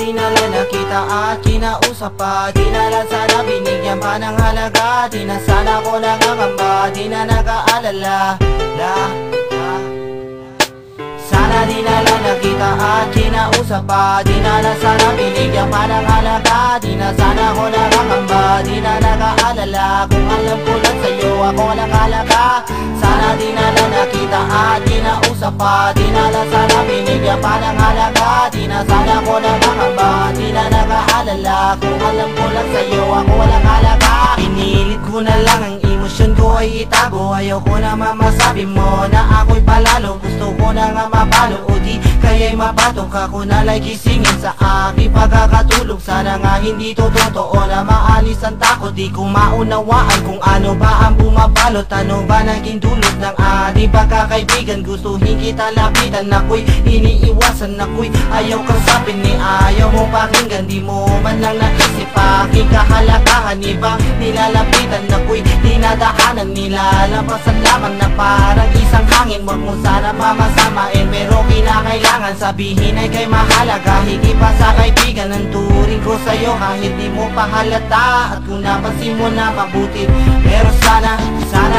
di na lang nakita at kinausap pa, di na lang sana binigyan pa ng halaga. Di na sana ko nangangamba, di na nag-aalala Sana di na lang nakita at kinausap pa, di na lang sana binigyan pa ng halaga. Di na sana ko nangangamba, di na nag-aalala. Kung alam ko lang sa'yo ako walang halaga. Sana di na lang nakita at kinausap pa, di na lang sana binigyan pa ng halaga. Di na sana ko nangangamba, di na nag-aalala. Kung alam ko lang sa'yo ako walang halaga. Pinilit ko na lang ang emosyon ko ay itago. Ayaw ko na mamasabi mo na ako'y palalo. Gusto ko na nga mapalo o di kaya'y mabatok. Ako na like gisingin sa aking pagkakatulog. Sana nga hindi to totoo na maalis ang takot. Di ko maunawaan kung ano ba ang bumabalot. Ano ba naging dulot ng ating pagkakaibigan? Gustuhin kita lapitan, ako'y iniiwasan. Ako'y ayaw kasapin ni ayaw mo pakinggan. Di mo man lang naisip aking kahalagahan. Ibang nilalapitan, ako'y dinadaanan. Nilalampasan lamang na parang isang hangin. Wag mo sana pamasamain, pero kinakailangan sabihin ay kay mahalaga. Higit pa sa kaibigan ang turing ko sa'yo, kahit di mo pa halata. At kung napansin mo na mabuti, pero sana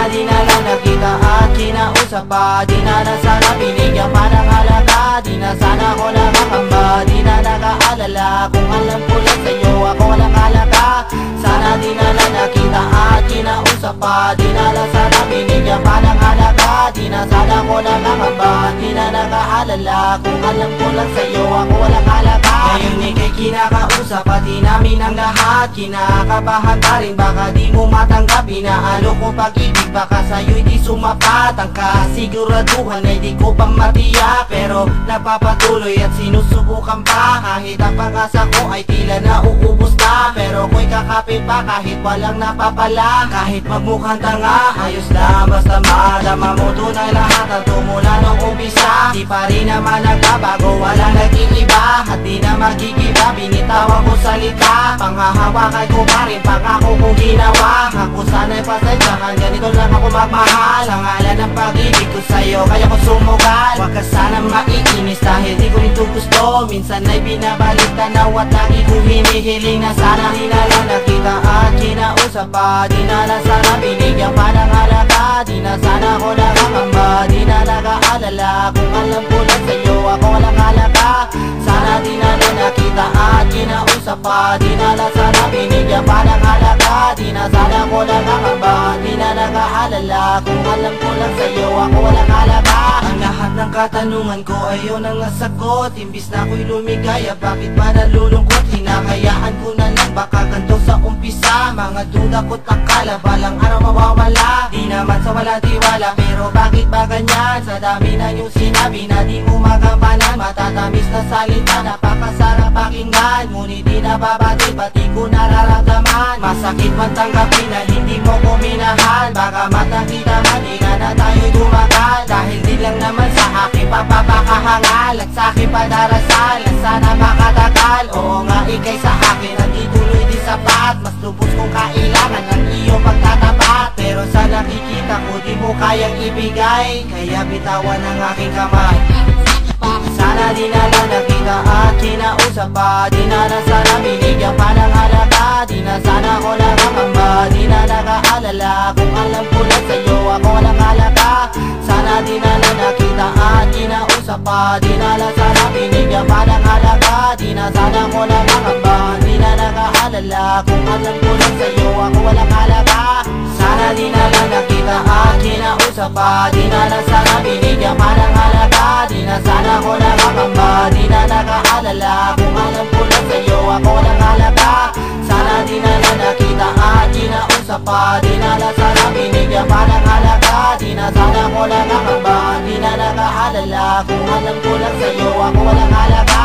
di na lang nakita at kinausap pa, di na lang sana binigyan pa ng halaga. Di na sana ko nakakamba, di na nag-aalala. Kung alam ko lang sa'yo ako walang halaga. Sana di na lang nakita at kinausap pa, di na lang sana binigyan pa ng halaga. Di na sana ko nakakamba, di na nag-aalala. Kung alam ko lang sa'yo ako walang halaga. Ngayon ika'y kinakausap pati namin ang lahat. Kinakabahan ka rin, baka di mo matanggap. Inaalo ko pag-ibig, baka sa'yo'y di sumapat. Ang kasiguraduhan ay di ko pang matiyak, pero napapatuloy at sinusubukan pa. Kahit ang pag-asa ko ay tila nauubos na, pero ako'y kakapit pa kahit walang napapala. Kahit magmukhang tanga, ayos lang basta madama mo tunay lahat ang tumula nung umpisa. Di pa rin naman nagbabago, walang nag-iiba. At di na magigiba, binitawan ko salita. Panghahawakan ko pa rin, pangako kong ginawa. Ako sana'y pasensyahan, ganito lang ako magmahal. Ang ngalan ng pag-ibig ko sa'yo, kaya ko sumugal. Huwag ka sana maiinis dahil di ko rin gusto. Minsan ay binabalik tanaw at lagi ko hinihiling na sana di na lang nakita at kinausap pa. Di na lang sana binigyan pa ng halaga. Di na sana ko nakakamba, di na nag-aalala. Kung alam ko lang sa'yo ako walang halaga. Sana di na lang nakita at kinausap pa, di na lang sana binigyan pa ng halaga. Di na sana ko nakakamba, di na nag-aalala. Kung alam ko lang sa'yo ako walang halaga. Ang lahat ng katanungan ko ayaw nang nasagot. Imbis na ako'y lumigaya, bakit ba nalulungkot? Hinahayaan ko na lang, baka ganito sa umpisa. Mga duda ko't akala, balang araw mawawala. Di naman sa wala tiwala, pero bakit ba ganyan? Sa dami na yung sinabi na di mo magampanan. Matatamis na salita, napakasarap pakinggan. Ngunit di nababati, pati ko nararamdaman. Masakit man tanggapin na hindi mo ko minahal. Baka matakita man, di na tayo'y tumagal. Dahil di lang naman sa aking papapakahangal at sa aking padarasal at sana makatagal. Oo nga ikay sa akin at ituloy di sapat. Mas lubos kong kailangan ng iyong pagtatapat. Pero sa nakikita ko di mo kayang ibigay, kaya bitawan ang aking kamay. Sana di na lang nakita at kinausap pa, di na lang sana binigyan pa ng halaga. Di na sana ko nakakamba, di na nag-aalala. Kung alam ko lang sa'yo ako walang halaga. Sana di na lang nakita at kinausap pa, di na lang sana binigyan pa ng halaga. Di na sana ko nakakamba, di na nag-aalala. Kung alam ko lang sa'yo ako walang halaga. Sana di na lang nakita at kinausap pa, di na lang sana binigyan pa ng halaga. Di na sana ko nakakamba, di na nag-aalala. Kung alam ko lang sa'yo ako walang halaga. Sana di na lang nakita at kinausap pa, di na lang sana binigyan pa ng halaga. Di na sana ko nakakamba, di na nag-aalala. Kung alam ko lang sa'yo ako walang halaga.